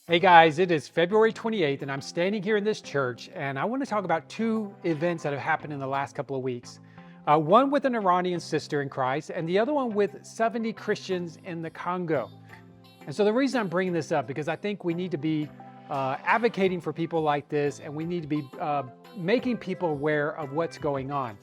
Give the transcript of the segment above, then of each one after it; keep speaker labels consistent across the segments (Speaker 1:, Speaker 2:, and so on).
Speaker 1: Hey guys, it is February 28th and I'm standing here in this church and I want to talk about two events that have happened in the last couple of weeks. One with an Iranian sister in Christ and the other one with 70 Christians in the Congo. And so the reason I'm bringing this up because I think we need to be advocating for people like this, and we need to be making people aware of what's going on.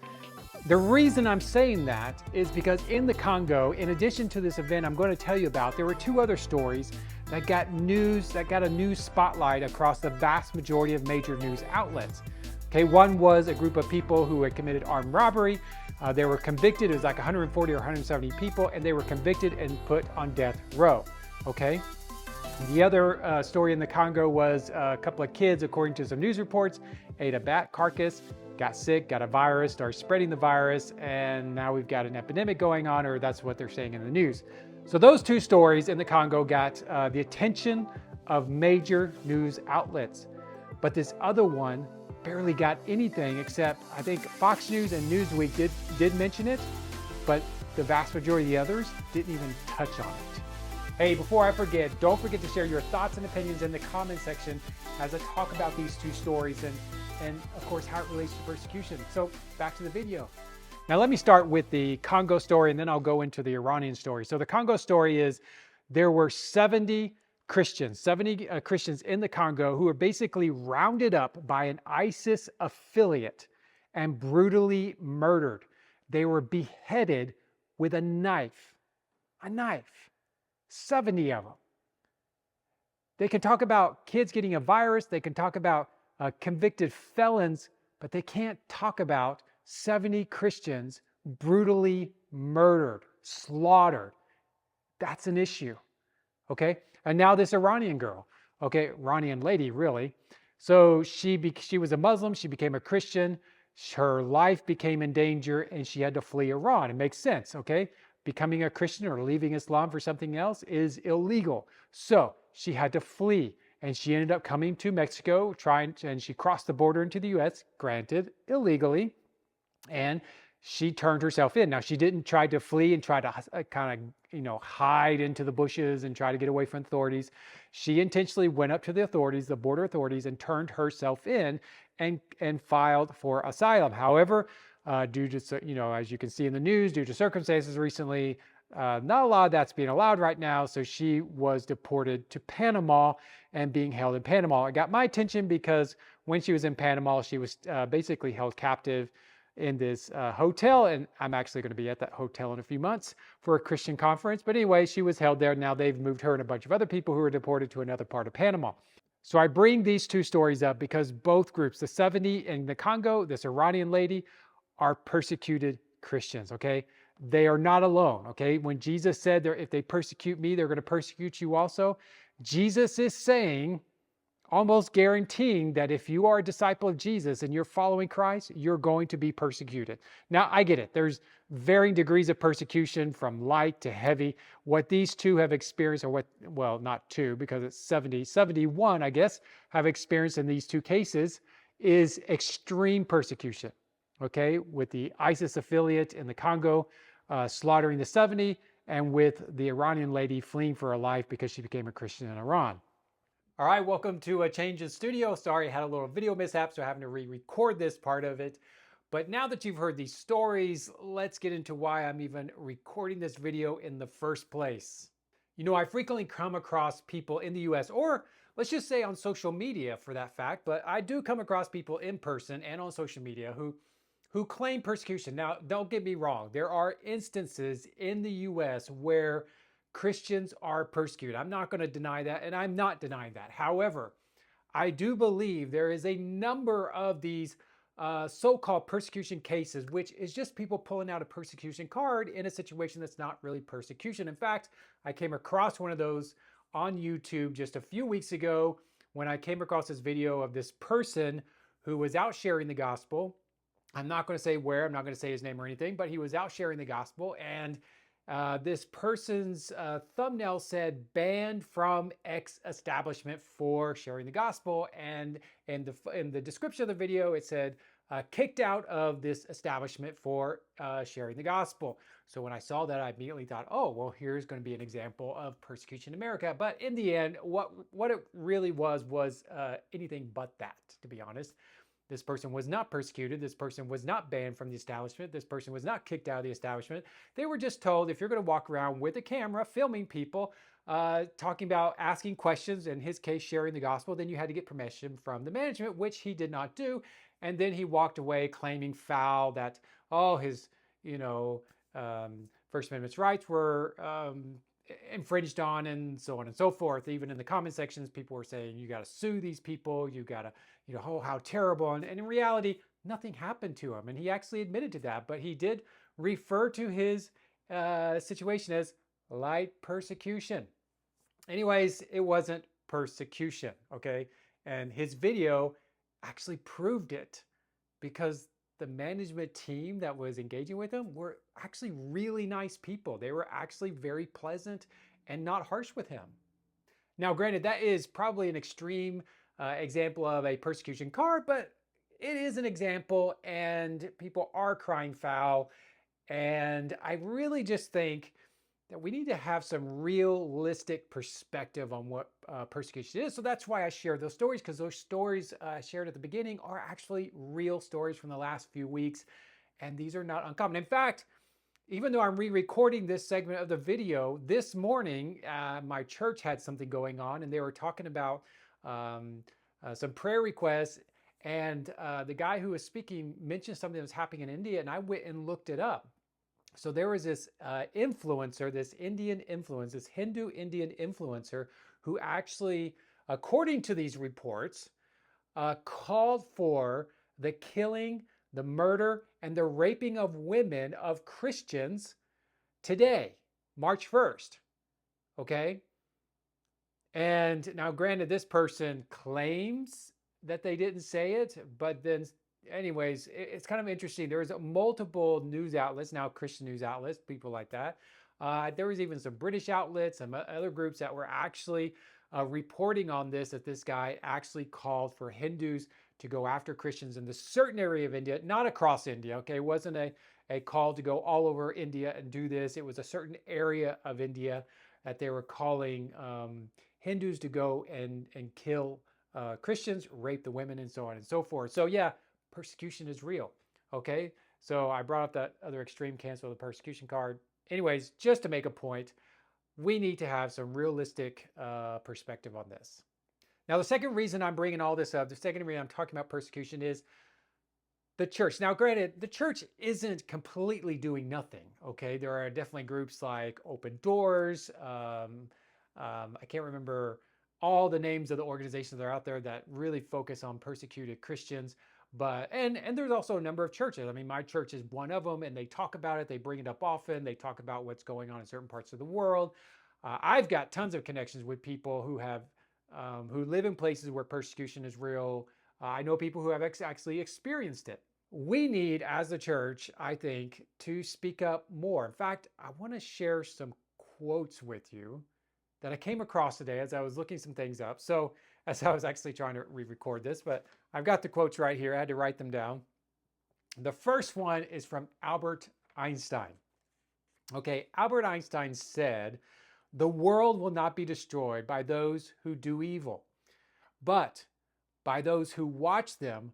Speaker 1: The reason I'm saying that is because in the Congo, in addition to this event I'm going to tell you about, there were two other stories that got a news spotlight across the vast majority of major news outlets. Okay, one was a group of people who had committed armed robbery. They were convicted. It was like 140 or 170 people, and they were convicted and put on death row. Okay. The other story in the Congo was a couple of kids, according to some news reports, ate a bat carcass, got sick, got a virus, started spreading the virus, and now we've got an epidemic going on, or that's what they're saying in the news. So those two stories in the Congo got the attention of major news outlets. But this other one barely got anything, except I think Fox News and Newsweek did mention it, but the vast majority of the others didn't even touch on it. Hey, before I forget, don't forget to share your thoughts and opinions in the comment section as I talk about these two stories and of course how it relates to persecution. So back to the video. Now let me start with the Congo story and then I'll go into the Iranian story. So the Congo story is there were 70 Christians in the Congo who were basically rounded up by an ISIS affiliate and brutally murdered. They were beheaded with a knife. 70 of them. They can talk about kids getting a virus, they can talk about convicted felons, but they can't talk about 70 Christians brutally murdered, slaughtered. That's an issue. Okay? And now this Iranian girl, okay, Iranian lady really. So she was a Muslim, she became a Christian, her life became in danger and she had to flee Iran. It makes sense, okay? Becoming a Christian or leaving Islam for something else is illegal. So she had to flee and she ended up coming to Mexico and she crossed the border into the US, granted illegally, and she turned herself in. Now she didn't try to flee and try to kind of, hide into the bushes and try to get away from authorities. She intentionally went up to the authorities, the border authorities, and turned herself in and filed for asylum. However, due to, as you can see in the news, due to circumstances recently, not a lot of that's being allowed right now. So she was deported to Panama and being held in Panama. It got my attention because when she was in Panama, she was basically held captive in this hotel. And I'm actually going to be at that hotel in a few months for a Christian conference. But anyway, she was held there. Now they've moved her and a bunch of other people who were deported to another part of Panama. So I bring these two stories up because both groups, the 70 in the Congo, this Iranian lady, are persecuted Christians, okay? They are not alone, okay? When Jesus said, if they persecute me, they're going to persecute you also. Jesus is saying, almost guaranteeing that if you are a disciple of Jesus and you're following Christ, you're going to be persecuted. Now, I get it. There's varying degrees of persecution from light to heavy. What these two have experienced, well, not two, because it's 71, I guess, have experienced in these two cases is extreme persecution. Okay, with the ISIS affiliate in the Congo slaughtering the 70, and with the Iranian lady fleeing for her life because she became a Christian in Iran. All right, welcome to a Change in Studio. Sorry, I had a little video mishap, so having to re-record this part of it. But now that you've heard these stories, let's get into why I'm even recording this video in the first place. I frequently come across people in the US, or let's just say on social media for that fact, but I do come across people in person and on social media who claim persecution. Now, don't get me wrong. There are instances in the US where Christians are persecuted. I'm not going to deny that, and I'm not denying that. However, I do believe there is a number of these so-called persecution cases, which is just people pulling out a persecution card in a situation that's not really persecution. In fact, I came across one of those on YouTube just a few weeks ago when I came across this video of this person who was out sharing the gospel. I'm not going to say where, I'm not going to say his name or anything, but he was out sharing the gospel, and this person's thumbnail said banned from X establishment for sharing the gospel, and in the description of the video it said kicked out of this establishment for sharing the gospel. So when I saw that, I immediately thought, oh, well, here's going to be an example of persecution in America. But in the end, what it really was anything but that, to be honest. This person was not persecuted. This person was not banned from the establishment. This person was not kicked out of the establishment. They were just told, if you're going to walk around with a camera filming people, talking about asking questions, in his case, sharing the gospel, then you had to get permission from the management, which he did not do. And then he walked away claiming foul that, oh, his, First Amendment rights were infringed on, and so on and so forth. Even in the comment sections, people were saying, you got to sue these people, you got to, oh, how terrible. And in reality, nothing happened to him. And he actually admitted to that, but he did refer to his situation as light persecution. Anyways, it wasn't persecution, okay? And his video actually proved it, because the management team that was engaging with him were actually really nice people. They were actually very pleasant and not harsh with him. Now, granted, that is probably an extreme example of a persecution card, but it is an example, and people are crying foul. And I really just think that we need to have some realistic perspective on what persecution is. So that's why I share those stories, because those stories I shared at the beginning are actually real stories from the last few weeks, and these are not uncommon. In fact, even though I'm re-recording this segment of the video, this morning my church had something going on, and they were talking about some prayer requests, and the guy who was speaking mentioned something that was happening in India, and I went and looked it up. So there was this influencer, this Indian influencer, this Hindu Indian influencer, who actually, according to these reports, called for the killing, the murder, and the raping of women, of Christians, today, March 1st. Okay? And now, granted, this person claims that they didn't say it, but then anyways, it's kind of interesting. There's multiple news outlets now, Christian news outlets, people like that. There was even some British outlets and other groups that were actually reporting on this, that this guy actually called for Hindus to go after Christians in this certain area of India, not across India, okay? It wasn't a call to go all over India and do this. It was a certain area of India that they were calling Hindus to go and kill Christians, rape the women, and so on and so forth. So yeah, persecution is real, okay? So I brought up that other extreme cancel the persecution card. Anyways, just to make a point, we need to have some realistic perspective on this. Now, the second reason I'm bringing all this up, the second reason I'm talking about persecution, is the church. Now, granted, the church isn't completely doing nothing, okay? There are definitely groups like Open Doors. I can't remember all the names of the organizations that are out there that really focus on persecuted Christians. But and there's also a number of churches. I mean, my church is one of them, and they talk about it. They bring it up often. They talk about what's going on in certain parts of the world. I've got tons of connections with people who have who live in places where persecution is real. I know people who have actually experienced it. We need, as a church, I think, to speak up more. In fact, I want to share some quotes with you that I came across today as I was looking some things up. So as I was actually trying to re-record this, but I've got the quotes right here. I had to write them down. The first one is from Albert Einstein. Okay, Albert Einstein said, "The world will not be destroyed by those who do evil, but by those who watch them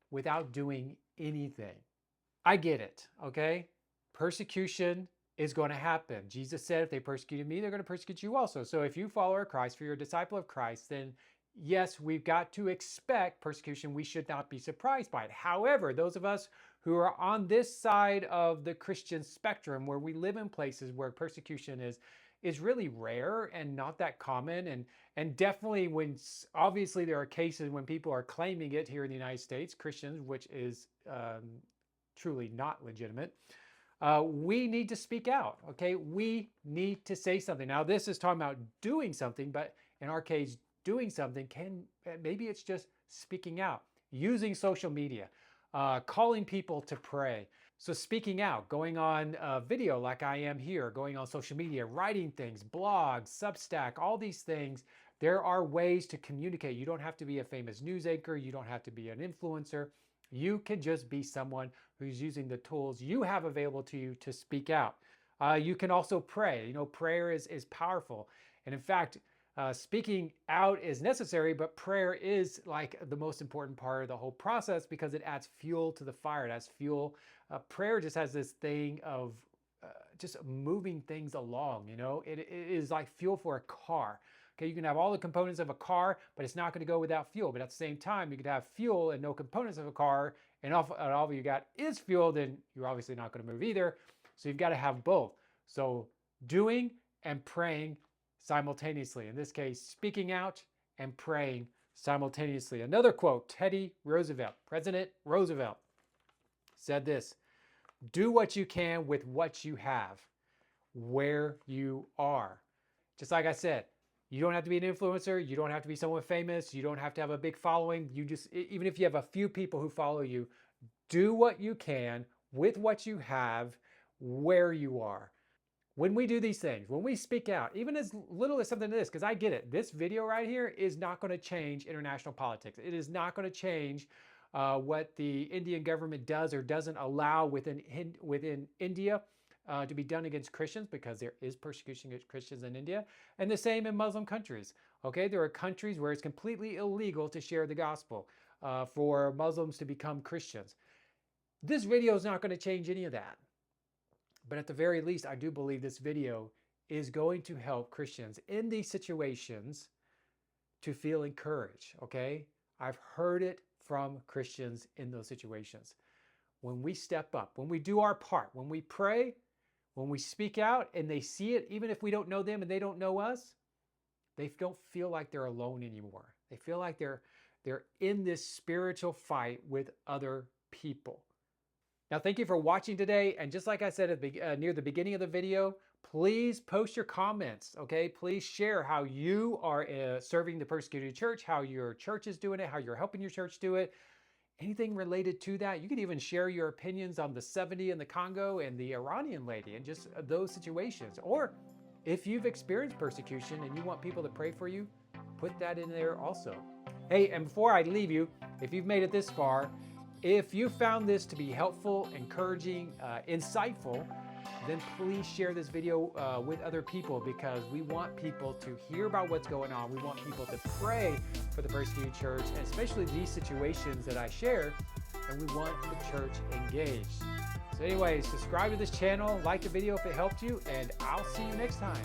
Speaker 1: without doing anything." I get it, okay? Persecution is going to happen. Jesus said, if they persecuted me, they're going to persecute you also. So if you follow Christ, if you're a disciple of Christ, then yes, we've got to expect persecution. We should not be surprised by it. However, those of us who are on this side of the Christian spectrum, where we live in places where persecution is really rare and not that common, and definitely when, obviously there are cases when people are claiming it here in the United States, Christians, which is truly not legitimate. We need to speak out, okay? We need to say something. Now, this is talking about doing something, but in our case, doing something maybe it's just speaking out, using social media, calling people to pray. So speaking out, going on video like I am here, going on social media, writing things, blogs, Substack, all these things. There are ways to communicate. You don't have to be a famous news anchor. You don't have to be an influencer. You can just be someone who's using the tools you have available to you to speak out. You can also pray. You know, prayer is powerful. And in fact, speaking out is necessary, but prayer is like the most important part of the whole process because it adds fuel to the fire. It adds fuel. Prayer just has this thing of just moving things along. You know, it is like fuel for a car. Okay, you can have all the components of a car, but it's not going to go without fuel. But at the same time, you could have fuel and no components of a car, and all you got is fuel, then you're obviously not going to move either. So you've got to have both. So doing and praying simultaneously. In this case, speaking out and praying simultaneously. Another quote, Teddy Roosevelt, President Roosevelt said this: do what you can with what you have, where you are. Just like I said, you don't have to be an influencer. You don't have to be someone famous. You don't have to have a big following. You just, even if you have a few people who follow you, do what you can with what you have, where you are. When we do these things, when we speak out, even as little as something as this, because I get it, this video right here is not going to change international politics. It is not going to change what the Indian government does or doesn't allow within India to be done against Christians, because there is persecution against Christians in India, and the same in Muslim countries. Okay, there are countries where it's completely illegal to share the gospel for Muslims to become Christians. This video is not going to change any of that. But at the very least, I do believe this video is going to help Christians in these situations to feel encouraged, okay? I've heard it from Christians in those situations. When we step up, when we do our part, when we pray, when we speak out and they see it, even if we don't know them and they don't know us, they don't feel like they're alone anymore. They feel like they're in this spiritual fight with other people. Now, thank you for watching today. And just like I said near the beginning of the video, please post your comments, okay? Please share how you are serving the persecuted church, how your church is doing it, how you're helping your church do it. Anything related to that. You can even share your opinions on the 70 in the Congo and the Iranian lady and just those situations. Or if you've experienced persecution and you want people to pray for you, put that in there also. Hey, and before I leave you, if you've made it this far, if you found this to be helpful, encouraging, insightful, then please share this video with other people, because we want people to hear about what's going on. We want people to pray for the persecuted church, and especially these situations that I share, and we want the church engaged. So anyway, subscribe to this channel, like the video if it helped you, and I'll see you next time.